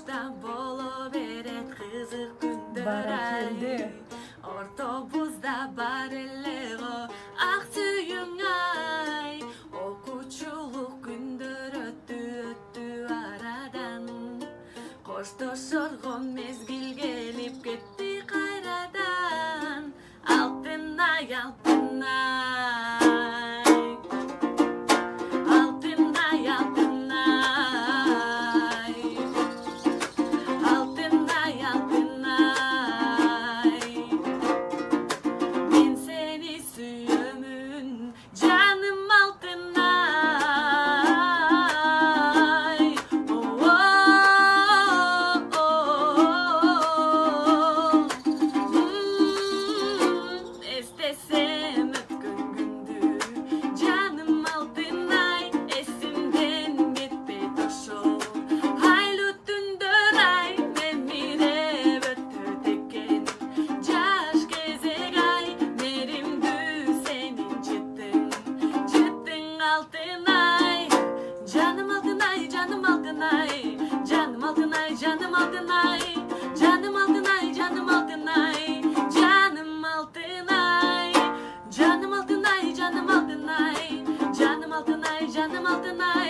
başta bolo beret kızık gündör ay. Barakeldi. Ortobuzda bar ele o ak tüyün ay. Okuçuluk gündör öttü aradan. Koştoşorgon mezgil gelip gitti kayradan. Altın ay altın ay. Altın ay altın ay. Altın ay altın ay. Ben seni süyümün canım altın ay. Oh, oh, oh, oh. İstesem öpkün gündü canım altın ay. Esimden gitme toşo haylu tündür ay. Memire öttü teken caş gezeg ay. Merimdü senin çıttın altın ay. Canım altın ay, canım altın ay. Canım altın ay, canım altın ay. Canım altın ay, canım altın ay. Canım altın ay. Canım altın ay, canım altın ay. Canım altın ay, canım altın ay.